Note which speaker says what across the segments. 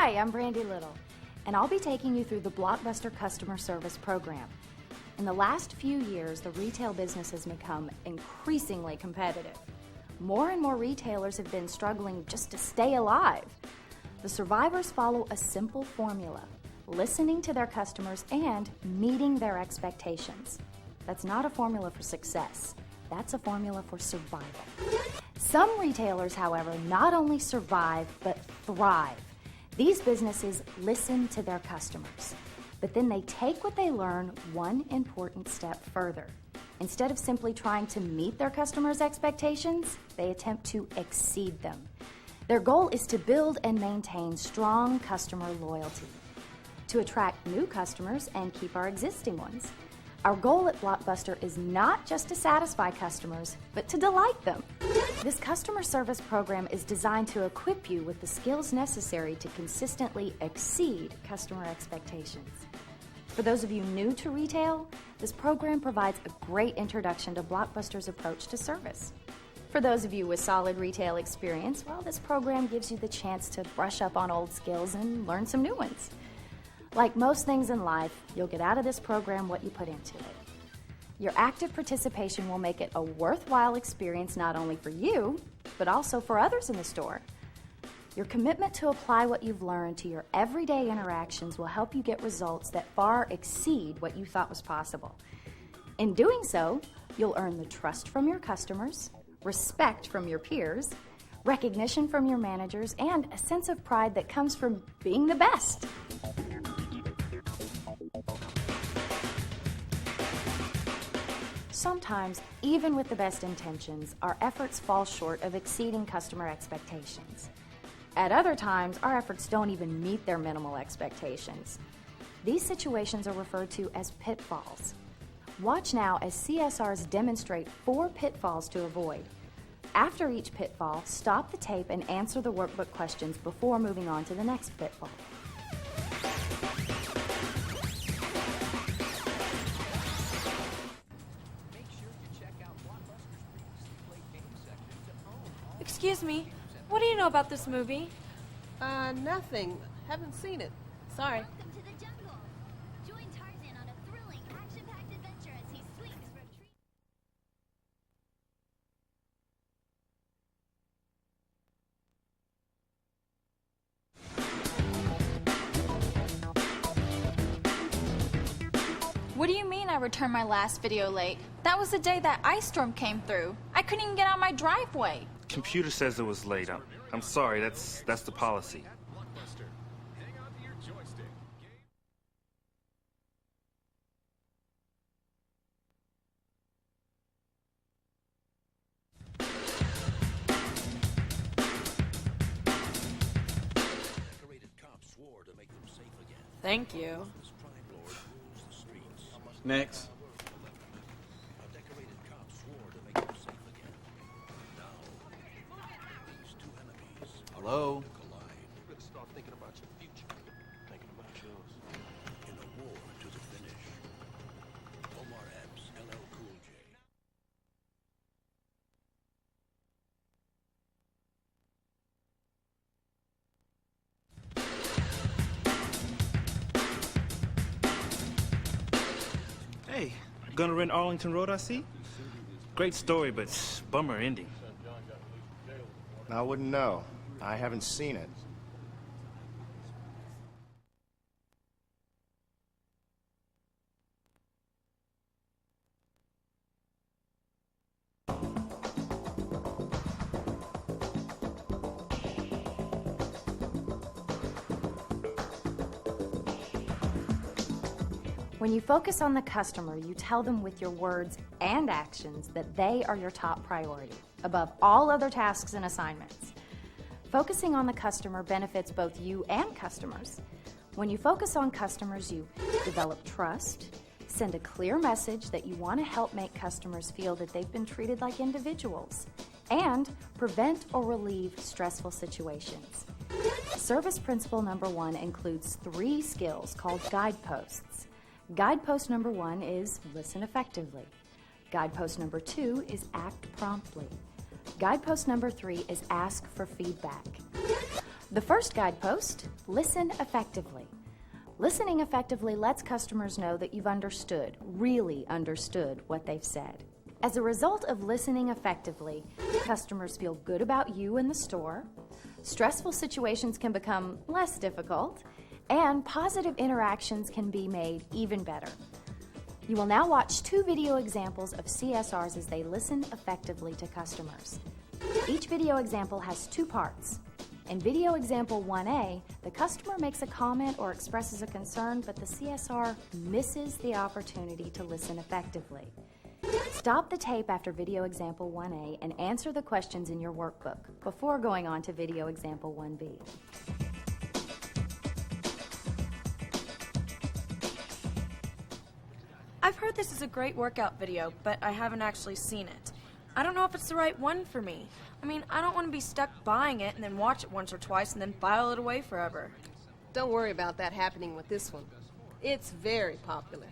Speaker 1: Hi, I'm Brandy Little, and I'll be taking you through the Blockbuster Customer Service Program. In the last few years, the retail business has become increasingly competitive. More and more retailers have been struggling just to stay alive. The survivors follow a simple formula: listening to their customers and meeting their expectations. That's not a formula for success. That's a formula for survival. Some retailers, however, not only survive, but thrive. These businesses listen to their customers, but then they take what they learn one important step further. Instead of simply trying to meet their customers' expectations, they attempt to exceed them. Their goal is to build and maintain strong customer loyalty, to attract new customers and keep our existing ones. Our goal at Blockbuster is not just to satisfy customers, but to delight them. This customer service program is designed to equip you with the skills necessary to consistently exceed customer expectations. For those of you new to retail, this program provides a great introduction to Blockbuster's approach to service. For those of you with solid retail experience, well, this program gives you the chance to brush up on old skills and learn some new ones. Like most things in life, you'll get out of this program what you put into it. Your active participation will make it a worthwhile experience not only for you, but also for others in the store. Your commitment to apply what you've learned to your everyday interactions will help you get results that far exceed what you thought was possible. In doing so, you'll earn the trust from your customers, respect from your peers, recognition from your managers, and a sense of pride that comes from being the best. Sometimes, even with the best intentions, our efforts fall short of exceeding customer expectations. At other times, our efforts don't even meet their minimal expectations. These situations are referred to as pitfalls. Watch now as CSRs demonstrate 4 pitfalls to avoid. After each pitfall, stop the tape and answer the workbook questions before moving on to the next pitfall.
Speaker 2: Excuse me, what do you know about this movie?
Speaker 3: Nothing. Haven't seen it. Sorry.
Speaker 4: Welcome to the jungle. Join Tarzan on a thrilling, action-packed adventure as he swings from tree.
Speaker 2: What do you mean I returned my last video late? That was the day that ice storm came through. I couldn't even get out my driveway.
Speaker 5: Computer says it was late. I'm sorry, that's the policy.
Speaker 3: Thank you.
Speaker 6: Next. Hello?
Speaker 5: Hey, gonna rent Arlington Road, I see? Great story, but bummer ending.
Speaker 7: I wouldn't know. I haven't seen it.
Speaker 1: When you focus on the customer, you tell them with your words and actions that they are your top priority, above all other tasks and assignments. Focusing on the customer benefits both you and customers. When you focus on customers, you develop trust, send a clear message that you want to help make customers feel that they've been treated like individuals, and prevent or relieve stressful situations. Service principle number 1 includes 3 skills called guideposts. Guidepost number 1 is listen effectively. Guidepost number 2 is act promptly. Guidepost number 3 is ask for feedback. The first guidepost, listen effectively. Listening effectively lets customers know that you've understood, really understood what they've said. As a result of listening effectively, customers feel good about you in the store, stressful situations can become less difficult, and positive interactions can be made even better. You will now watch 2 video examples of CSRs as they listen effectively to customers. Each video example has 2 parts. In video example 1A, the customer makes a comment or expresses a concern, but the CSR misses the opportunity to listen effectively. Stop the tape after video example 1A and answer the questions in your workbook before going on to video example 1B.
Speaker 8: I've heard this is a great workout video, but I haven't actually seen it. I don't know if it's the right one for me. I mean, I don't want to be stuck buying it and then watch it once or twice and then file it away forever.
Speaker 3: Don't worry about that happening with this one. It's very popular.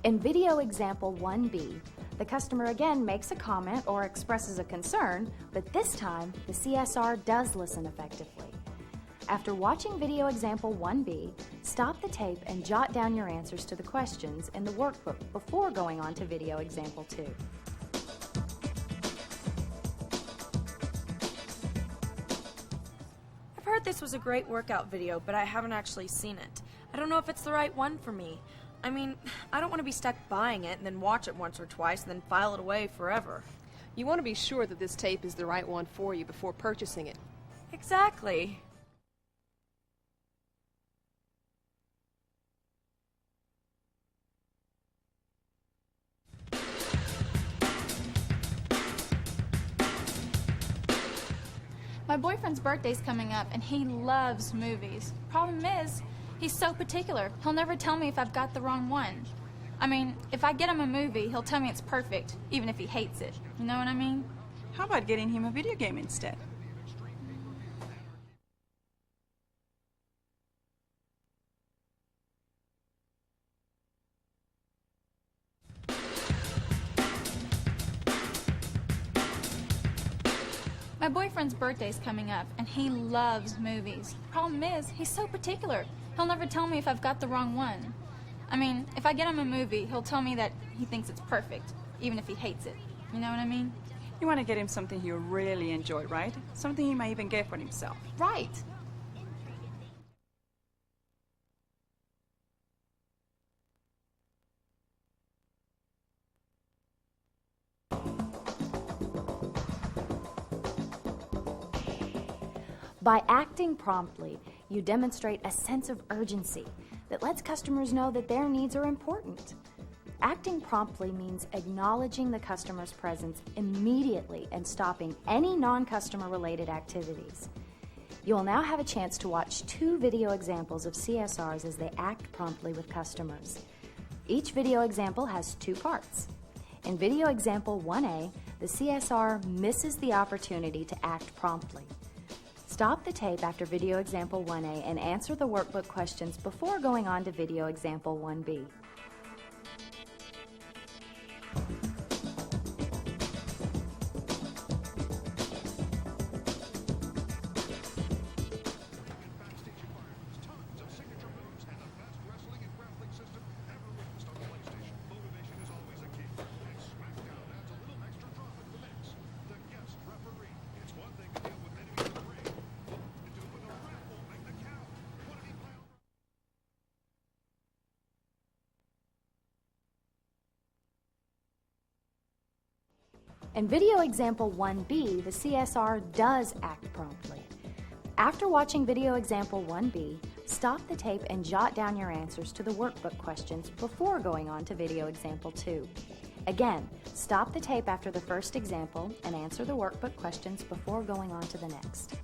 Speaker 1: In video example 1B, the customer again makes a comment or expresses a concern, but this time the CSR does listen effectively. After watching video example 1B, stop the tape and jot down your answers to the questions in the workbook before going on to video example 2.
Speaker 8: I've heard this was a great workout video, but I haven't actually seen it. I don't know if it's the right one for me. I mean, I don't want to be stuck buying it and then watch it once or twice and then file it away forever.
Speaker 3: You want to be sure that this tape is the right one for you before purchasing it.
Speaker 8: Exactly.
Speaker 2: My boyfriend's birthday's coming up, and he loves movies. Problem is, he's so particular. He'll never tell me if I've got the wrong one. I mean, if I get him a movie, he'll tell me it's perfect, even if he hates it. You know what I mean?
Speaker 9: How about getting him a video game instead?
Speaker 2: My boyfriend's birthday's coming up, and he loves movies. Problem is, he's so particular. He'll never tell me if I've got the wrong one. I mean, if I get him a movie, he'll tell me that he thinks it's perfect, even if he hates it. You know what I mean?
Speaker 9: You want to get him something he'll really enjoy, right? Something he might even get for himself.
Speaker 2: Right.
Speaker 1: By acting promptly, you demonstrate a sense of urgency that lets customers know that their needs are important. Acting promptly means acknowledging the customer's presence immediately and stopping any non-customer related activities. You will now have a chance to watch 2 video examples of CSRs as they act promptly with customers. Each video example has 2 parts. In video example 1A, the CSR misses the opportunity to act promptly. Stop the tape after video example 1A and answer the workbook questions before going on to video example 1B. In video example 1B, the CSR does act promptly. After watching video example 1B, stop the tape and jot down your answers to the workbook questions before going on to video example 2. Again, stop the tape after the first example and answer the workbook questions before going on to the next.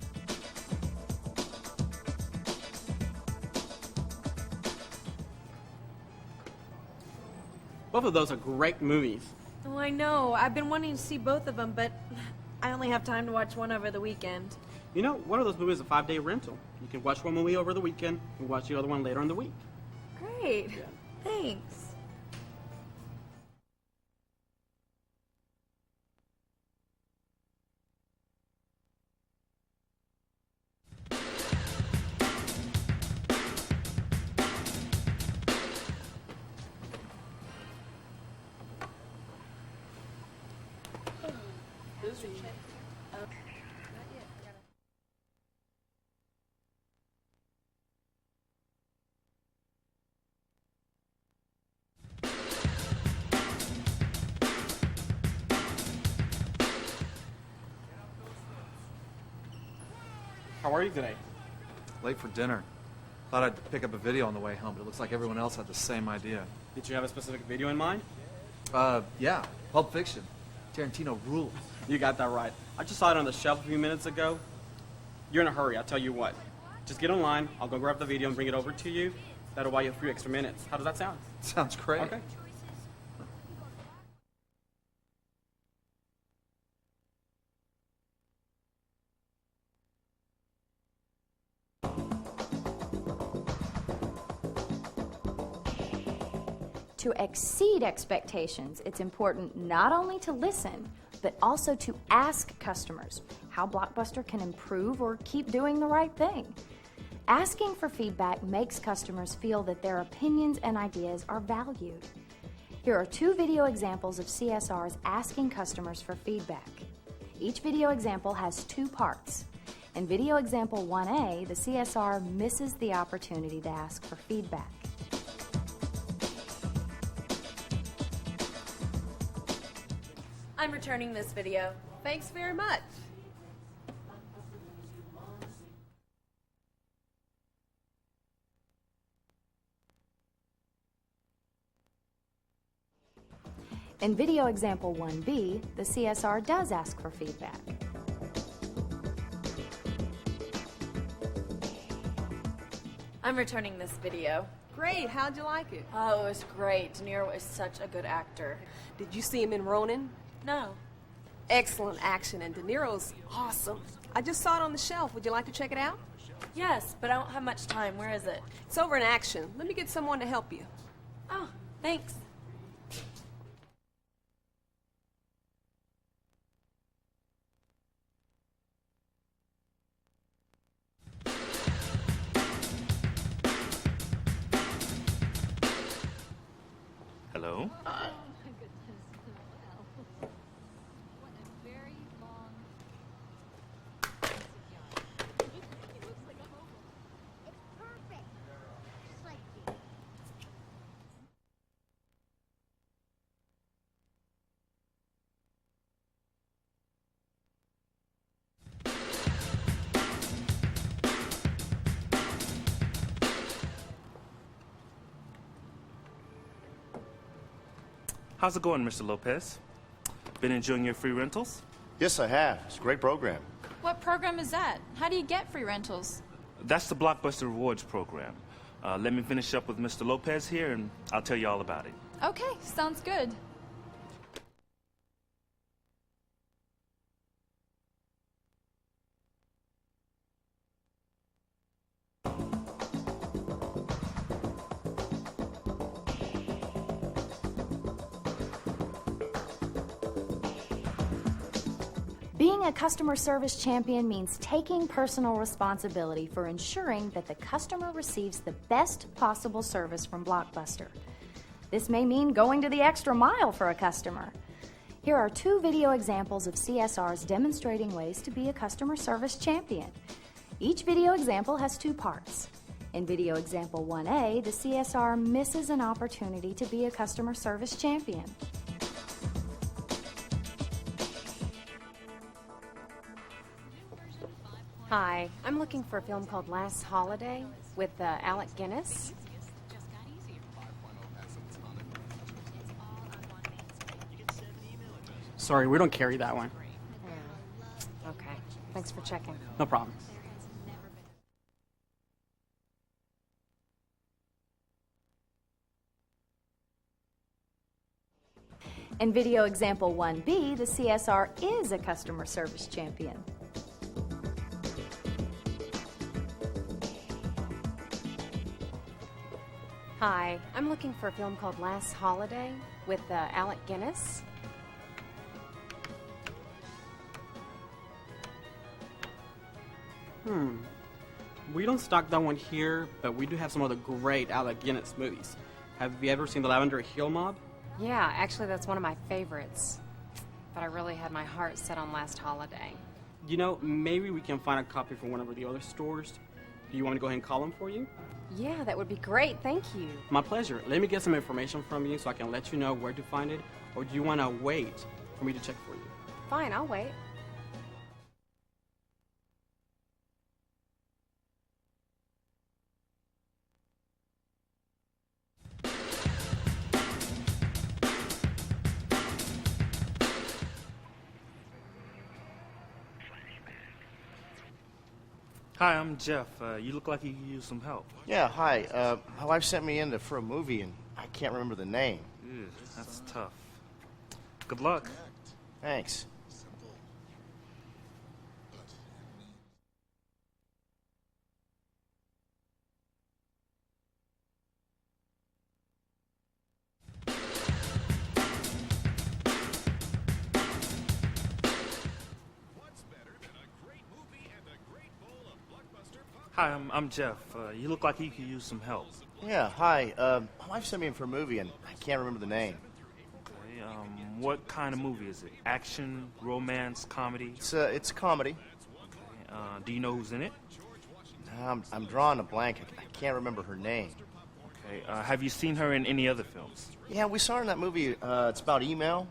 Speaker 10: Both of those are great movies.
Speaker 8: Oh, I know. I've been wanting to see both of them, but I only have time to watch one over the weekend.
Speaker 10: You know, one of those movies is a 5-day rental. You can watch one movie over the weekend and watch the other one later in the week.
Speaker 8: Great. Thanks.
Speaker 10: How are you today?
Speaker 6: Late for dinner. Thought I'd pick up a video on the way home, but it looks like everyone else had the same idea.
Speaker 10: Did you have a specific video in mind?
Speaker 6: Yeah. Pulp Fiction. Tarantino rules.
Speaker 10: You got that right. I just saw it on the shelf a few minutes ago. You're in a hurry, I'll tell you what. Just get online, I'll go grab the video and bring it over to you. That'll buy you a few extra minutes. How does that sound?
Speaker 6: Sounds great.
Speaker 10: Okay.
Speaker 1: To exceed expectations, it's important not only to listen, but also to ask customers how Blockbuster can improve or keep doing the right thing. Asking for feedback makes customers feel that their opinions and ideas are valued. Here are 2 video examples of CSRs asking customers for feedback. Each video example has 2 parts. In video example 1A, the CSR misses the opportunity to ask for feedback.
Speaker 8: I'm returning this video.
Speaker 3: Thanks very much.
Speaker 1: In video example 1B, the CSR does ask for feedback.
Speaker 8: I'm returning this video.
Speaker 3: Great, how'd you like it?
Speaker 8: Oh, it was great. De Niro is such a good actor.
Speaker 3: Did you see him in Ronin?
Speaker 8: No.
Speaker 3: Excellent action, and De Niro's awesome. I just saw it on the shelf. Would you like to check it out?
Speaker 8: Yes, but I don't have much time. Where is it?
Speaker 3: It's over in Action. Let me get someone to help you.
Speaker 8: Oh, thanks.
Speaker 5: Hello? How's it going, Mr. Lopez? Been enjoying your free rentals?
Speaker 7: Yes, I have. It's a great program.
Speaker 2: What program is that? How do you get free rentals?
Speaker 5: That's the Blockbuster Rewards program. Let me finish up with Mr. Lopez here, and I'll tell you all about it.
Speaker 2: Okay, sounds good.
Speaker 1: Being a customer service champion means taking personal responsibility for ensuring that the customer receives the best possible service from Blockbuster. This may mean going to the extra mile for a customer. Here are 2 video examples of CSRs demonstrating ways to be a customer service champion. Each video example has 2 parts. In video example 1A, the CSR misses an opportunity to be a customer service champion.
Speaker 11: Hi, I'm looking for a film called Last Holiday with Alec Guinness.
Speaker 10: Sorry, we don't carry that one.
Speaker 11: Okay, thanks for checking.
Speaker 10: No problem.
Speaker 1: In video example 1B, the CSR is a customer service champion.
Speaker 11: Hi, I'm looking for a film called Last Holiday with Alec Guinness.
Speaker 10: We don't stock that one here, but we do have some other great Alec Guinness movies. Have you ever seen The Lavender Hill Mob?
Speaker 11: Yeah, actually that's one of my favorites. But I really had my heart set on Last Holiday.
Speaker 10: You know, maybe we can find a copy from one of the other stores. Do you want me to go ahead and call them for you?
Speaker 11: Yeah, that would be great. Thank you.
Speaker 10: My pleasure. Let me get some information from you so I can let you know where to find it, or do you want to wait for me to check for you?
Speaker 11: Fine, I'll wait.
Speaker 5: Hi, I'm Jeff. You look like you could use some help.
Speaker 7: Yeah, hi. My wife sent me in for a movie, and I can't remember the name.
Speaker 5: Ew, that's tough. Good luck.
Speaker 7: Thanks.
Speaker 5: Hi, I'm Jeff. You look like you could use some help.
Speaker 7: Yeah, hi. My wife sent me in for a movie, and I can't remember the name.
Speaker 5: Okay, what kind of movie is it? Action, romance, comedy?
Speaker 7: It's a comedy.
Speaker 5: Okay, do you know who's in it?
Speaker 7: I'm drawing a blank. I can't remember her name.
Speaker 5: Okay, have you seen her in any other films?
Speaker 7: Yeah, we saw her in that movie. It's about email.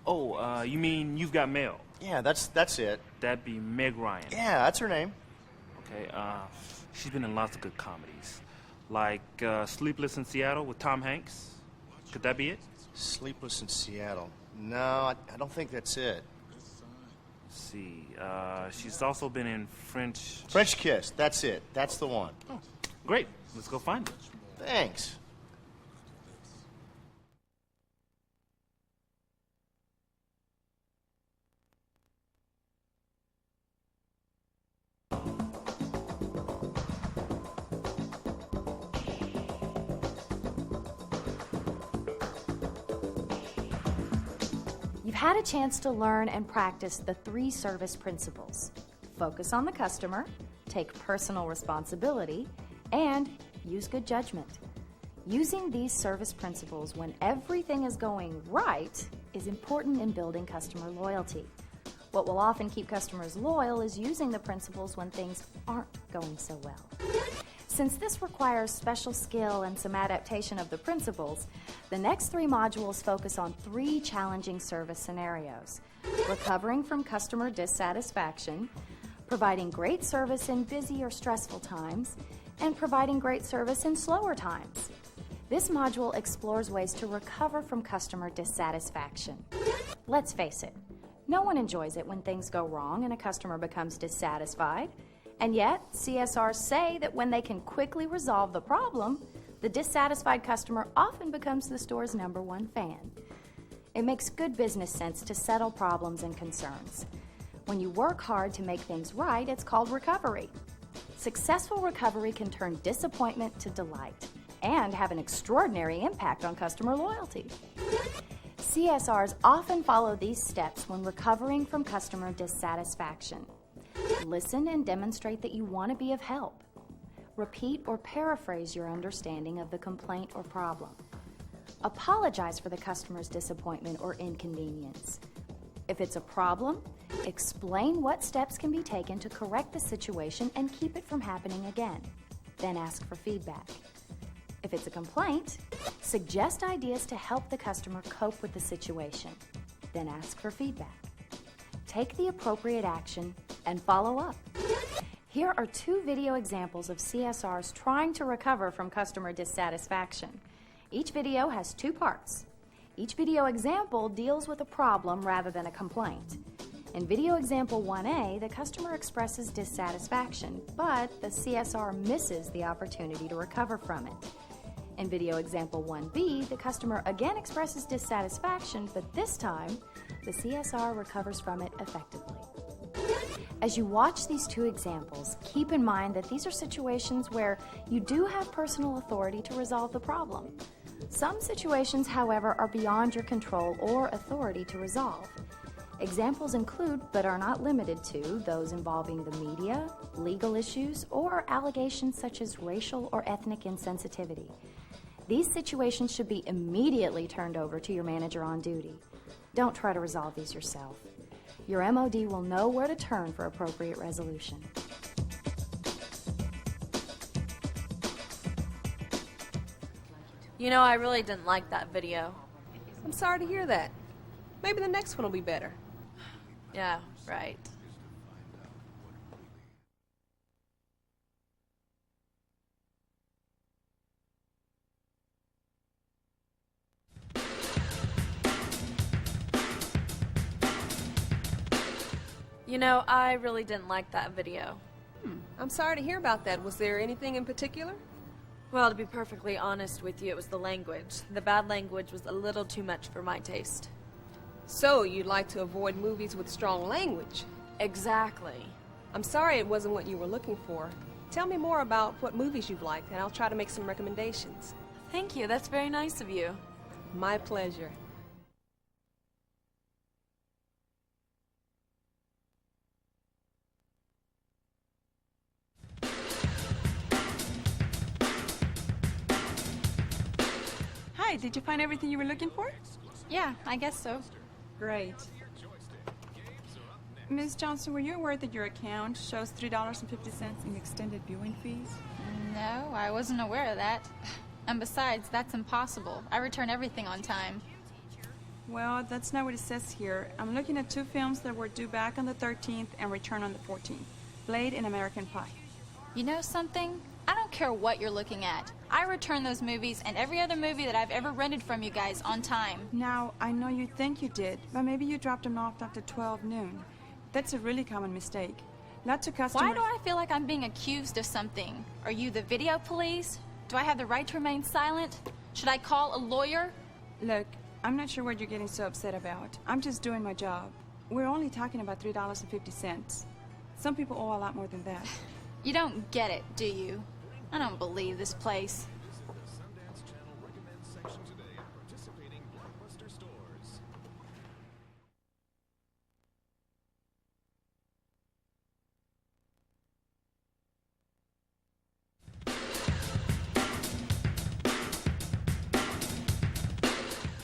Speaker 5: Oh, you mean You've Got Mail?
Speaker 7: Yeah, that's it.
Speaker 5: That'd be Meg Ryan.
Speaker 7: Yeah, that's her name.
Speaker 5: Okay, she's been in lots of good comedies. Like Sleepless in Seattle with Tom Hanks. Could that be it?
Speaker 7: Sleepless in Seattle. No, I don't think that's it.
Speaker 5: Let's see. She's also been in
Speaker 7: French Kiss. That's it. That's the one.
Speaker 5: Oh, great. Let's go find it.
Speaker 7: Thanks.
Speaker 1: You've had a chance to learn and practice the 3 service principles. Focus on the customer, take personal responsibility, and use good judgment. Using these service principles when everything is going right is important in building customer loyalty. What will often keep customers loyal is using the principles when things aren't going so well. Since this requires special skill and some adaptation of the principles, the next 3 modules focus on 3 challenging service scenarios: recovering from customer dissatisfaction, providing great service in busy or stressful times, and providing great service in slower times. This module explores ways to recover from customer dissatisfaction. Let's face it, no one enjoys it when things go wrong and a customer becomes dissatisfied. And yet, CSRs say that when they can quickly resolve the problem, the dissatisfied customer often becomes the store's #1 fan. It makes good business sense to settle problems and concerns. When you work hard to make things right, it's called recovery. Successful recovery can turn disappointment to delight and have an extraordinary impact on customer loyalty. CSRs often follow these steps when recovering from customer dissatisfaction. Listen and demonstrate that you want to be of help. Repeat or paraphrase your understanding of the complaint or problem. Apologize for the customer's disappointment or inconvenience. If it's a problem, explain what steps can be taken to correct the situation and keep it from happening again. Then ask for feedback. If it's a complaint, suggest ideas to help the customer cope with the situation. Then ask for feedback. Take the appropriate action and follow up. Here are 2 video examples of CSRs trying to recover from customer dissatisfaction. Each video has 2 parts. Each video example deals with a problem rather than a complaint. In video example 1A, the customer expresses dissatisfaction, but the CSR misses the opportunity to recover from it. In video example 1B, the customer again expresses dissatisfaction, but this time, the CSR recovers from it effectively. As you watch these two examples, keep in mind that these are situations where you do have personal authority to resolve the problem. Some situations, however, are beyond your control or authority to resolve. Examples include, but are not limited to, those involving the media, legal issues, or allegations such as racial or ethnic insensitivity. These situations should be immediately turned over to your manager on duty. Don't try to resolve these yourself. Your MOD will know where to turn for appropriate resolution.
Speaker 8: You know, I really didn't like that video.
Speaker 3: I'm sorry to hear that. Maybe the next one will be better.
Speaker 8: Yeah, right. You know, I really didn't like that video.
Speaker 3: I'm sorry to hear about that. Was there anything in particular?
Speaker 8: Well, to be perfectly honest with you, it was the language. The bad language was a little too much for my taste.
Speaker 3: So, you'd like to avoid movies with strong language?
Speaker 8: Exactly.
Speaker 3: I'm sorry it wasn't what you were looking for. Tell me more about what movies you've liked, and I'll try to make some recommendations.
Speaker 8: Thank you. That's very nice of you.
Speaker 3: My pleasure.
Speaker 9: Hi, did you find everything you were looking for?
Speaker 2: Yeah, I guess so.
Speaker 9: Great. Ms. Johnson, were you aware that your account shows $3.50 in extended viewing fees?
Speaker 2: No, I wasn't aware of that. And besides, that's impossible. I return everything on time.
Speaker 9: Well, that's not what it says here. I'm looking at two films that were due back on the 13th and return on the 14th. Blade and American Pie.
Speaker 2: You know something? I don't care what you're looking at. I return those movies and every other movie that I've ever rented from you guys on time.
Speaker 9: Now, I know you think you did, but maybe you dropped them off after 12 noon. That's a really common mistake. Lots of customers...
Speaker 2: Why do I feel like I'm being accused of something? Are you the video police? Do I have the right to remain silent? Should I call a lawyer?
Speaker 9: Look, I'm not sure what you're getting so upset about. I'm just doing my job. We're only talking about $3.50. Some people owe a lot more than that.
Speaker 2: You don't get it, do you? I don't believe this place.
Speaker 12: Sundance Channel recommends section today at participating blockbuster stores.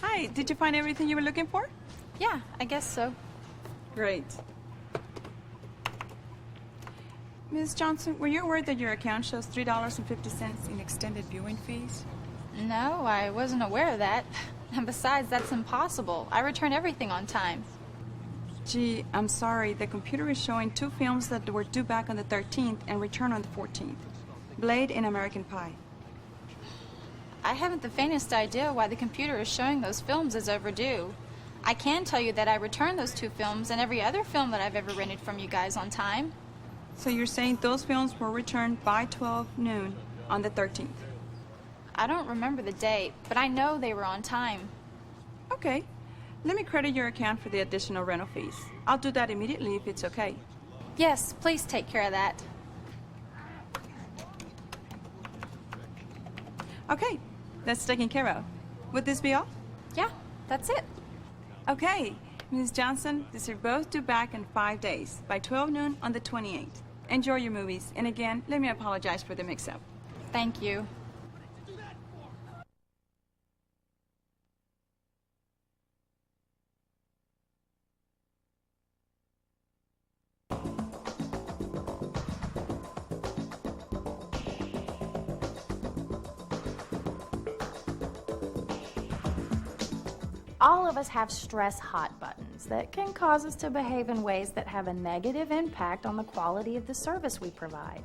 Speaker 9: Hi, did you find everything you were looking for?
Speaker 2: Yeah, I guess so.
Speaker 9: Great. Ms. Johnson, were you aware that your account shows $3.50 in extended viewing fees?
Speaker 2: No, I wasn't aware of that. And besides, that's impossible. I return everything on time.
Speaker 9: Gee, I'm sorry. The computer is showing two films that were due back on the 13th and return on the 14th. Blade and American Pie.
Speaker 2: I haven't the faintest idea why the computer is showing those films as overdue. I can tell you that I returned those two films and every other film that I've ever rented from you guys on time.
Speaker 9: So you're saying those films were returned by 12 noon on the 13th?
Speaker 2: I don't remember the date, but I know they were on time.
Speaker 9: Okay. Let me credit your account for the additional rental fees. I'll do that immediately if it's okay.
Speaker 2: Yes, please take care of that.
Speaker 9: Okay, that's taken care of. Would this be all?
Speaker 2: Yeah, that's it.
Speaker 9: Okay, Ms. Johnson, these are both due back in 5 days, by 12 noon on the 28th. Enjoy your movies, and again, let me apologize for the mix-up.
Speaker 2: Thank you.
Speaker 1: All of us have stress hot buttons that can cause us to behave in ways that have a negative impact on the quality of the service we provide.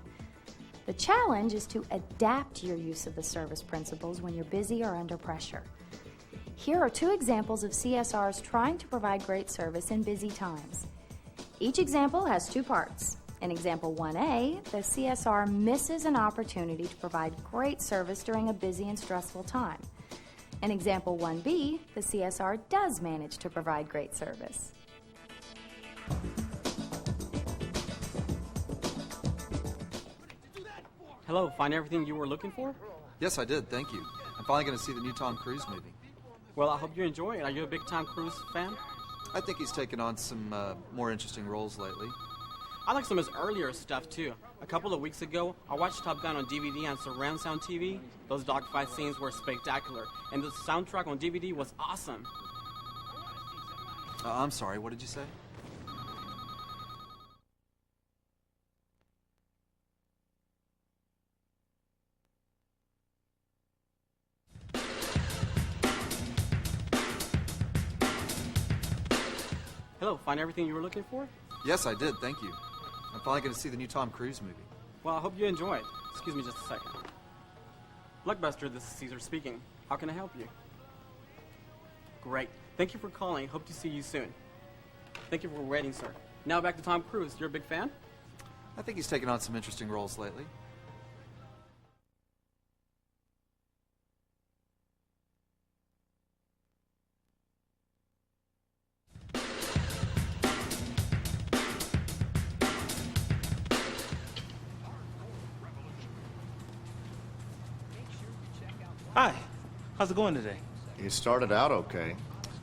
Speaker 1: The challenge is to adapt your use of the service principles when you're busy or under pressure. Here are two examples of CSRs trying to provide great service in busy times. Each example has two parts. In example 1A, the CSR misses an opportunity to provide great service during a busy and stressful time. In example 1B, the CSR does manage to provide great service.
Speaker 10: Hello, find everything you were looking for?
Speaker 6: Yes, I did, thank you. I'm finally going to see the new Tom Cruise movie.
Speaker 10: Well, I hope you enjoy it. Are you a big Tom Cruise fan?
Speaker 6: I think he's taken on some more interesting roles lately.
Speaker 10: I like some of his earlier stuff, too. A couple of weeks ago, I watched Top Gun on DVD and surround sound TV. Those dogfight scenes were spectacular, and the soundtrack on DVD was awesome.
Speaker 6: I'm sorry, what did you say?
Speaker 10: Hello, find everything you were looking for?
Speaker 6: Yes, I did, thank you. I'm finally going to see the new Tom Cruise movie.
Speaker 10: Well, I hope you enjoy it. Excuse me just a second. Blockbuster, this is Caesar speaking. How can I help you? Great. Thank you for calling. Hope to see you soon. Thank you for waiting, sir. Now back to Tom Cruise. You're a big fan?
Speaker 6: I think he's taken on some interesting roles lately.
Speaker 5: Hi, how's it going today?
Speaker 7: It started out okay.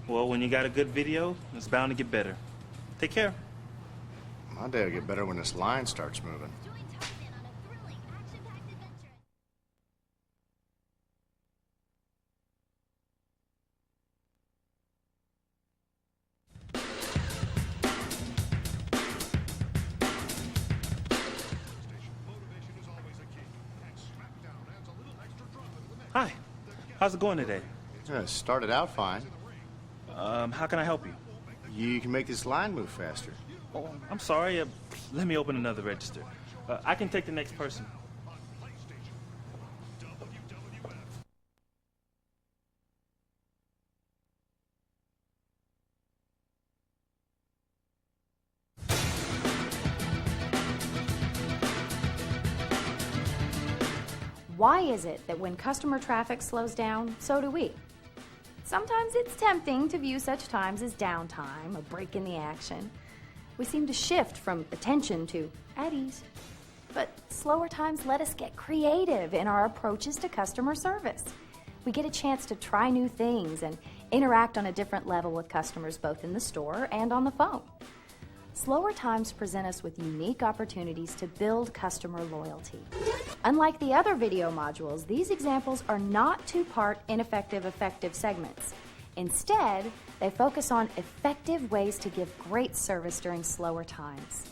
Speaker 5: Well, when you got a good video, it's bound to get better. Take care.
Speaker 7: My day will get better when this line starts moving.
Speaker 4: Join Tarzan on a thrilling, action-packed adventure.
Speaker 5: Hi, how's it going today?
Speaker 7: Yeah, it started out fine.
Speaker 5: How can I help you?
Speaker 7: You can make this line move faster.
Speaker 5: Oh, I'm sorry. Let me open another register. I can take the next person.
Speaker 1: Why is it that when customer traffic slows down, so do we? Sometimes it's tempting to view such times as downtime, a break in the action. We seem to shift from attention to at ease. But slower times let us get creative in our approaches to customer service. We get a chance to try new things and interact on a different level with customers both in the store and on the phone. Slower times present us with unique opportunities to build customer loyalty. Unlike the other video modules, these examples are not two-part ineffective effective segments. Instead, they focus on effective ways to give great service during slower times.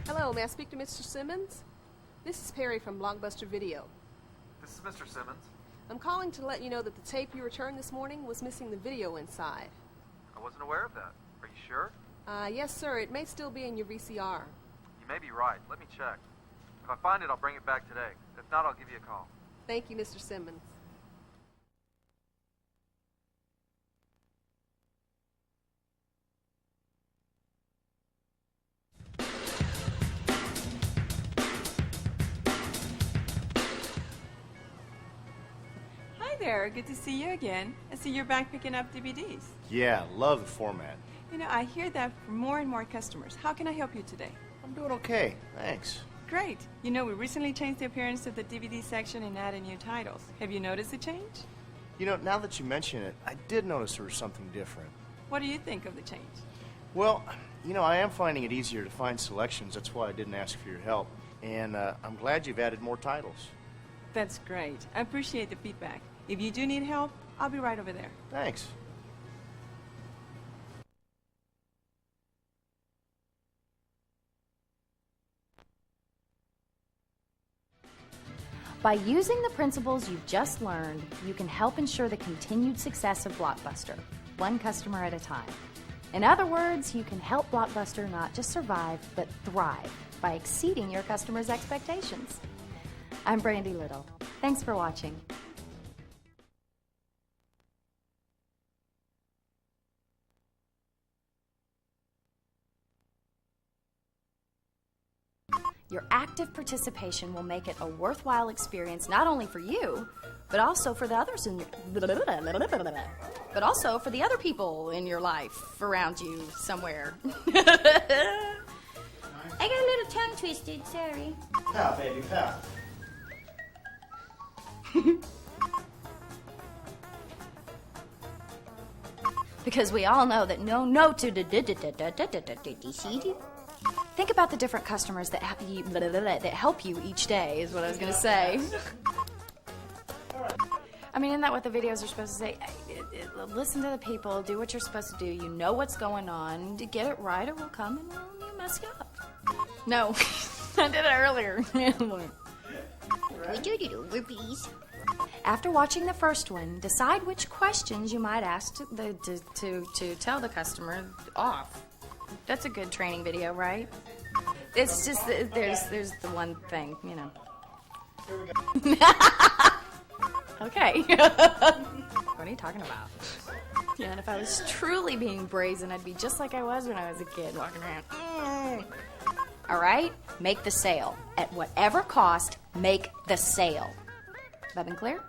Speaker 3: Hello, may I speak to Mr. Simmons? This is Perry from Blockbuster Video.
Speaker 6: This is Mr. Simmons.
Speaker 3: I'm calling to let you know that the tape you returned this morning was missing the video inside.
Speaker 6: I wasn't aware of that. Are you sure?
Speaker 3: Yes, sir. It may still be in your VCR.
Speaker 6: You may be right. Let me check. If I find it, I'll bring it back today. If not, I'll give you a call.
Speaker 3: Thank you, Mr. Simmons.
Speaker 9: Hi there, good to see you again. I see you're back picking up DVDs.
Speaker 7: Yeah, love the format.
Speaker 9: You know, I hear that from more and more customers. How can I help you today?
Speaker 7: I'm doing okay, thanks.
Speaker 9: Great. You know, we recently changed the appearance of the DVD section and added new titles. Have you noticed the change?
Speaker 7: You know, now that you mention it, I did notice there was something different.
Speaker 9: What do you think of the change?
Speaker 7: Well, you know, I am finding it easier to find selections. That's why I didn't ask for your help. And I'm glad you've added more titles.
Speaker 9: That's great. I appreciate the feedback. If you do need help, I'll be right over there.
Speaker 7: Thanks.
Speaker 1: By using the principles you've just learned, you can help ensure the continued success of Blockbuster, one customer at a time. In other words, you can help Blockbuster not just survive, but thrive by exceeding your customers' expectations. I'm Brandy Little. Thanks for watching. Your active participation will make it a worthwhile experience not only for you, but also for the others in your, but also for the other people in your life around you somewhere.
Speaker 13: I got a little tongue twisted, sorry.
Speaker 7: Pow, baby, pow.
Speaker 1: Because we all know that no to think about the different customers that help you each day is what I was going to say. I mean, isn't that what the videos are supposed to say? Listen to the people, do what you're supposed to do. You know what's going on. To get it right, or we'll come and you mess you up. No, I did it earlier. After watching the first one, decide which questions you might ask to tell the customer off. That's a good training video, right? It's just there's the one thing, you know. Okay. What are you talking about? Yeah, and if I was truly being brazen, I'd be just like I was when I was a kid, walking around. All right? Make the sale. At whatever cost, make the sale. Have I been clear?